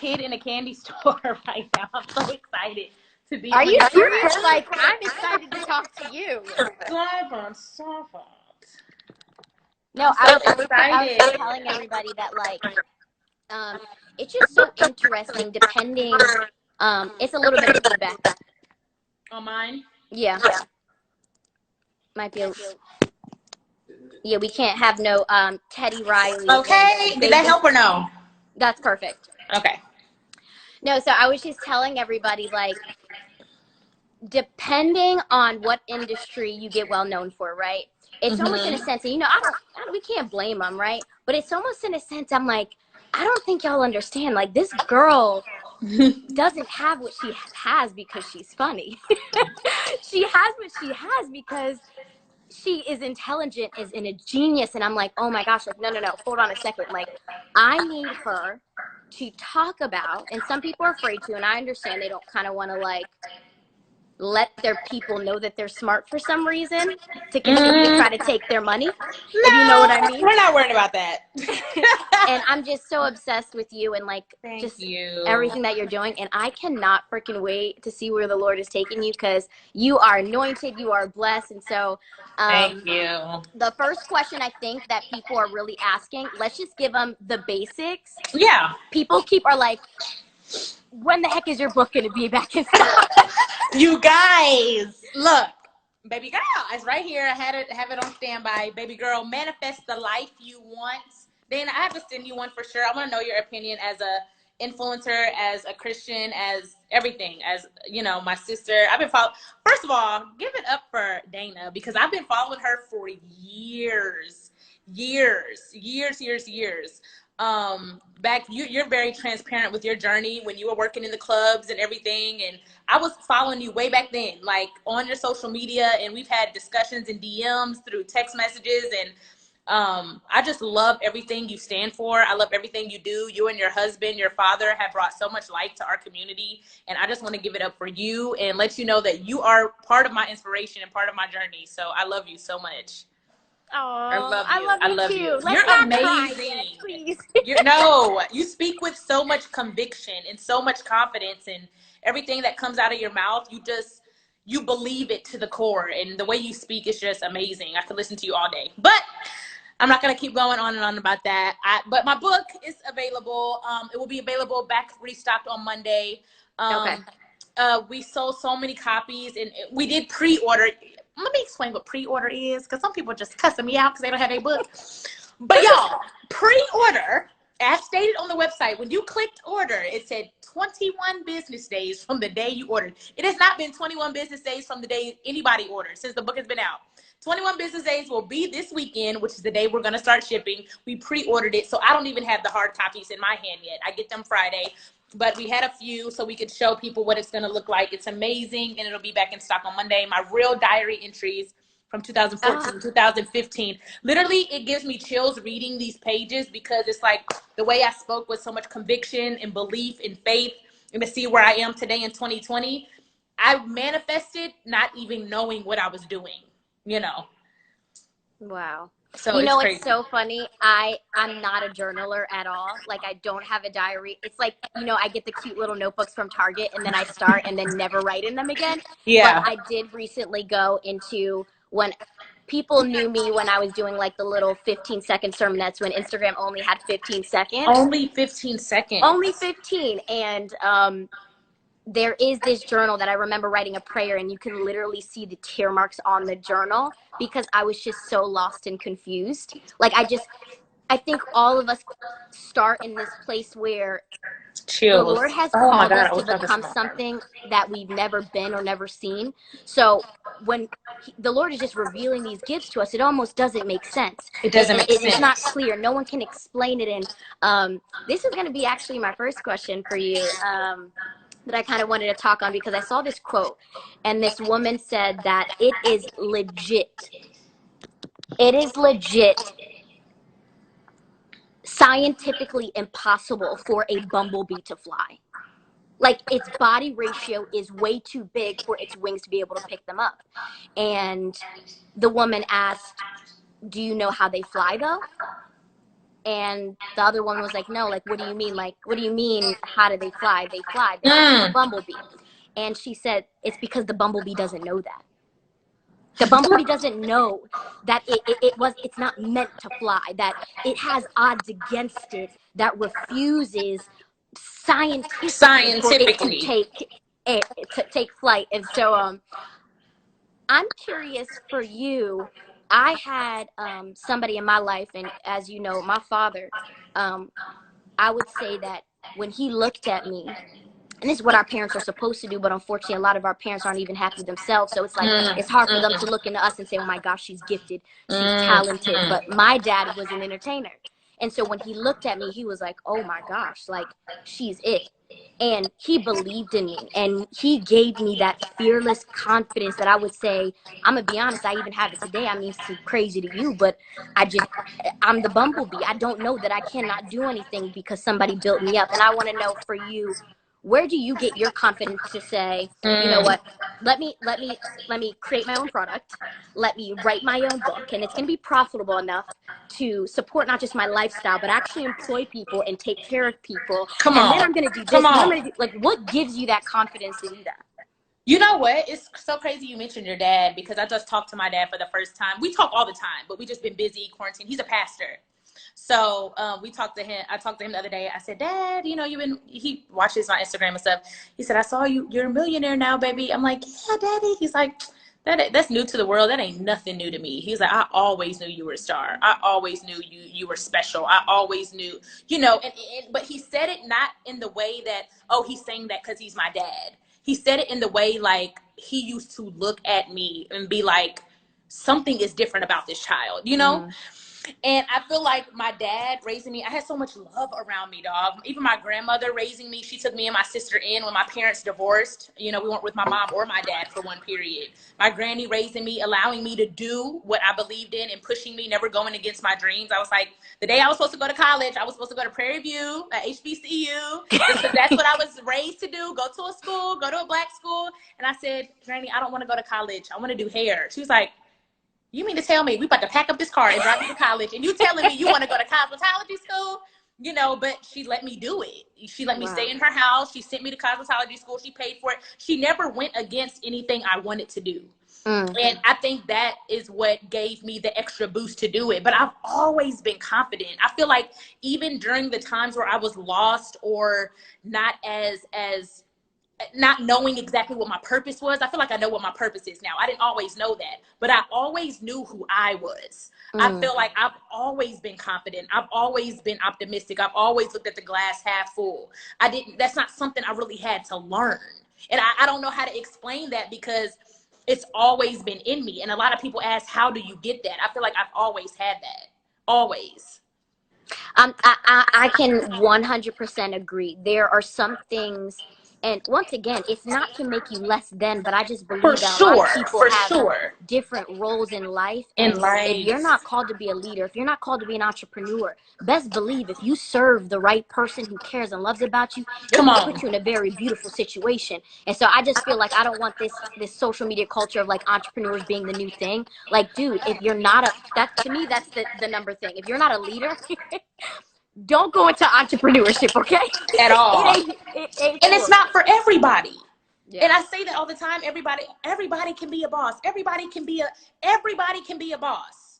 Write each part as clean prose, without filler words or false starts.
kid in a candy store right now. I'm so excited to be. Are you serious? Like, I'm excited to talk to you. Stop it. No, I was telling everybody that, like, it's just so interesting depending, it's a little bit of feedback. On mine? Yeah. Might be yeah, we can't have no, Teddy Riley. Okay, did that help or no? That's perfect. Okay. No, so I was just telling everybody, like, depending on what industry you get well known for, right? It's almost in a sense, and you know, we can't blame them, right? But it's almost in a sense, I'm like, I don't think y'all understand. Like, this girl doesn't have what she has because she's funny. She has what she has because she is intelligent, is in a genius. And I'm like, oh my gosh, like, no, hold on a second. Like, I need her to talk about, and some people are afraid to, and I understand they don't kind of want to, like, let their people know that they're smart for some reason to continue to try to take their money. No, if you know what I mean. We're not worried about that. And I'm just so obsessed with you and, like, everything that you're doing. And I cannot freaking wait to see where the Lord is taking you, because you are anointed, you are blessed. And so thank you. The first question I think that people are really asking, let's just give them the basics. Yeah. People are like, when the heck is your book going to be back in stock? You guys, look, baby girl, it's right here. I have it on standby. Baby girl, manifest the life you want. Dana, I have to send you one for sure. I want to know your opinion as a influencer, as a Christian, as everything, as, you know, my sister. I've been following. First of all, give it up for Dana, because I've been following her for years. Back, you're very transparent with your journey when you were working in the clubs and everything, and I was following you way back then, like, on your social media, and we've had discussions in DMs through text messages, and I just love everything you stand for. I love everything you do. You and your husband, your father, have brought so much light to our community, and I just want to give it up for you and let you know that you are part of my inspiration and part of my journey. So I love you so much. Oh, I love you too. You're amazing. Please. You speak with so much conviction and so much confidence, and everything that comes out of your mouth, you believe it to the core, and the way you speak is just amazing. I could listen to you all day, but I'm not going to keep going on and on about that. But my book is available. It will be available back restocked on Monday. Okay. We sold so many copies, and we did pre-order. Let me explain what pre-order is, because some people just cussing me out because they don't have a book. But y'all, pre-order, as stated on the website, when you clicked order, it said 21 business days from the day you ordered. It has not been 21 business days from the day anybody ordered since the book has been out. 21 business days will be this weekend, which is the day we're going to start shipping. We pre-ordered it, so I don't even have the hard copies in my hand yet. I get them Friday. But we had a few so we could show people what it's going to look like. It's amazing, and it'll be back in stock on Monday. My real diary entries from 2014, 2015. Literally, it gives me chills reading these pages, because it's like the way I spoke with so much conviction and belief and faith, and to see where I am today in 2020. I manifested not even knowing what I was doing, you know. Wow. So you know, crazy. It's so funny. I'm not a journaler at all. Like, I don't have a diary. It's like, you know, I get the cute little notebooks from Target, and then I start and then never write in them again. Yeah. But I did recently go into, when people knew me when I was doing, like, the little 15-second sermonettes, when Instagram only had 15 seconds. Only 15 seconds. Only 15. And there is this journal that I remember writing a prayer, and you can literally see the tear marks on the journal, because I was just so lost and confused. Like, I think all of us start in this place where Chills. The Lord has called us to become something that we've never been or never seen. So when the Lord is just revealing these gifts to us, it almost doesn't make sense. It doesn't make sense. It's not clear. No one can explain it. And this is going to be actually my first question for you. That I kind of wanted to talk on, because I saw this quote, and this woman said that it is legit scientifically impossible for a bumblebee to fly. Like, its body ratio is way too big for its wings to be able to pick them up. And the woman asked, do you know how they fly, though? And the other one was like, no, like, what do you mean? Like, what do you mean? How do they fly? They fly. They're actually a bumblebee. And she said, it's because the bumblebee doesn't know that. The bumblebee doesn't know that it's not meant to fly, that it has odds against it that refuses scientifically for it to take air, to take flight. And so I'm curious for you. I had somebody in my life, and as you know, my father, I would say that when he looked at me, and this is what our parents are supposed to do, but unfortunately, a lot of our parents aren't even happy with themselves. So it's like, it's hard for them to look into us and say, oh my gosh, she's gifted, she's talented. But my dad was an entertainer. And so when he looked at me, he was like, oh my gosh, like, she's it. And he believed in me, and he gave me that fearless confidence that I would say, I'm gonna be honest, I even have it today. I mean, it seems crazy to you, but I'm the bumblebee. I don't know that I cannot do anything because somebody built me up. And I want to know for you, where do you get your confidence to say, you know what, let me create my own product, let me write my own book, and it's going to be profitable enough to support not just my lifestyle, but actually employ people and take care of people. Then I'm going to do this. I'm going to do, like, what gives you that confidence to do that? You know what? It's so crazy you mentioned your dad, because I just talked to my dad for the first time. We talk all the time, but we just been busy quarantine. He's a pastor. So we talked to him. I talked to him the other day. I said, Dad, you know, he watches my Instagram and stuff. He said, I saw you. You're a millionaire now, baby. I'm like, yeah, Daddy. He's like, that's new to the world. That ain't nothing new to me. He's like, I always knew you were a star. I always knew you were special. I always knew, you know, but he said it not in the way that, oh, he's saying that because he's my dad. He said it in the way like he used to look at me and be like, something is different about this child, you know? And I feel like my dad raising me, I had so much love around me, dog. Even my grandmother raising me, she took me and my sister in when my parents divorced. You know, we weren't with my mom or my dad for one period. My granny raising me, allowing me to do what I believed in and pushing me, never going against my dreams. I was like, the day I was supposed to go to college, I was supposed to go to Prairie View at HBCU. That's what I was raised to do, go to a school, go to a black school. And I said, Granny, I don't want to go to college. I want to do hair. She was like, you mean to tell me we about to pack up this car and drive you to college, and you telling me you want to go to cosmetology school? You know, but she let me do it. She let me stay in her house. She sent me to cosmetology school. She paid for it. She never went against anything I wanted to do. And I think that is what gave me the extra boost to do it. But I've always been confident. I feel like even during the times where I was lost or not knowing exactly what my purpose was. I feel like I know what my purpose is now. I didn't always know that, but I always knew who I was. I feel like I've always been confident. I've always been optimistic. I've always looked at the glass half full. That's not something I really had to learn. And I don't know how to explain that because it's always been in me. And a lot of people ask, how do you get that? I feel like I've always had that. Always. I can 100% agree. There are some things, and once again, it's not to make you less than, but I just believe that a lot of people have different roles in life. And if you're not called to be a leader, if you're not called to be an entrepreneur, best believe if you serve the right person who cares and loves about you, they can put you in a very beautiful situation. And so I just feel like I don't want this social media culture of like entrepreneurs being the new thing. Like, dude, if you're not to me, that's the number thing. If you're not a leader, don't go into entrepreneurship, okay? At all. And it's not for everybody. Yeah. And I say that all the time. Everybody can be a boss. Everybody can be a boss.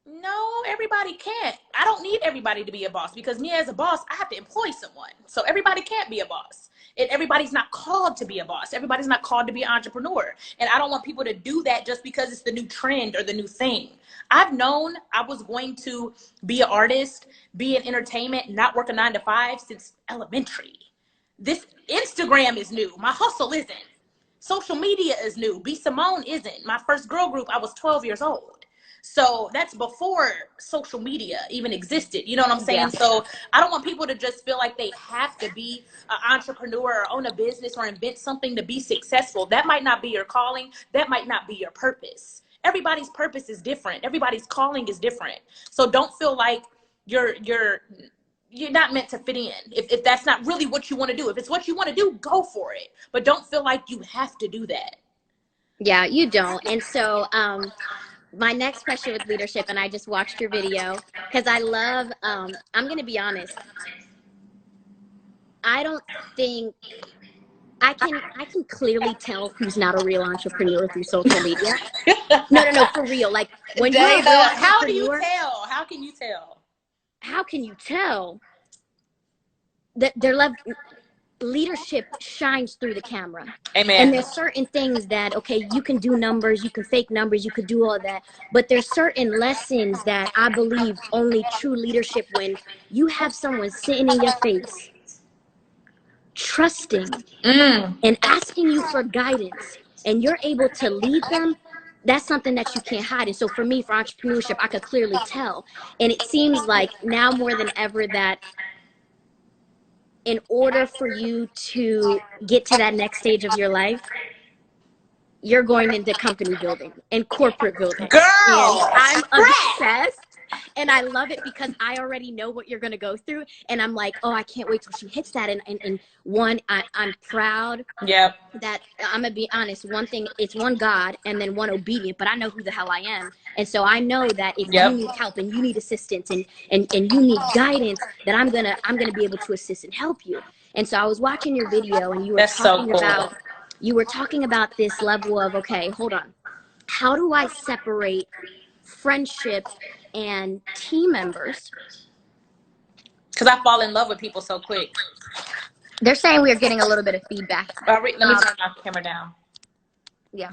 No, everybody can't. I don't need everybody to be a boss, because me as a boss, I have to employ someone. So everybody can't be a boss. And everybody's not called to be a boss. Everybody's not called to be an entrepreneur. And I don't want people to do that just because it's the new trend or the new thing. I've known I was going to be an artist, be in entertainment, not work a 9-to-5 since elementary. This Instagram is new. My hustle isn't. Social media is new. B.Simone isn't. My first girl group, I was 12 years old. So that's before social media even existed. You know what I'm saying? Yeah. So I don't want people to just feel like they have to be an entrepreneur or own a business or invent something to be successful. That might not be your calling. That might not be your purpose. Everybody's purpose is different. Everybody's calling is different. So don't feel like you're not meant to fit in if that's not really what you want to do. If it's what you want to do, go for it. But don't feel like you have to do that. Yeah, you don't. And so my next question with leadership, and I just watched your video because I love, I'm going to be honest. I don't think I can clearly tell who's not a real entrepreneur through social media. No, for real. Like when you're a real how do you entrepreneur, tell? How can you tell? how can you tell that their leadership shines through the camera? Amen. And there's certain things that, okay, you can do numbers, you can fake numbers, you could do all that, but there's certain lessons that I believe only true leadership, when you have someone sitting in your face trusting and asking you for guidance, and you're able to lead them, that's something that you can't hide. And so for me, for entrepreneurship, I could clearly tell. And it seems like now more than ever that in order for you to get to that next stage of your life, you're going into company building and corporate building. Girl, and I'm obsessed. And I love it because I already know what you're going to go through. And I'm like, oh, I can't wait till she hits that. And one, I'm proud yep. that I'm going to be honest. One thing, it's one God and then one obedient, but I know who the hell I am. And so I know that if you need help and you need assistance and you need guidance, that I'm going to be able to assist and help you. And so I was watching your video and you were talking about this level of, okay, hold on. How do I separate friendship and team members? Because I fall in love with people so quick. They're saying we are getting a little bit of feedback. Let me turn my camera down. Yeah.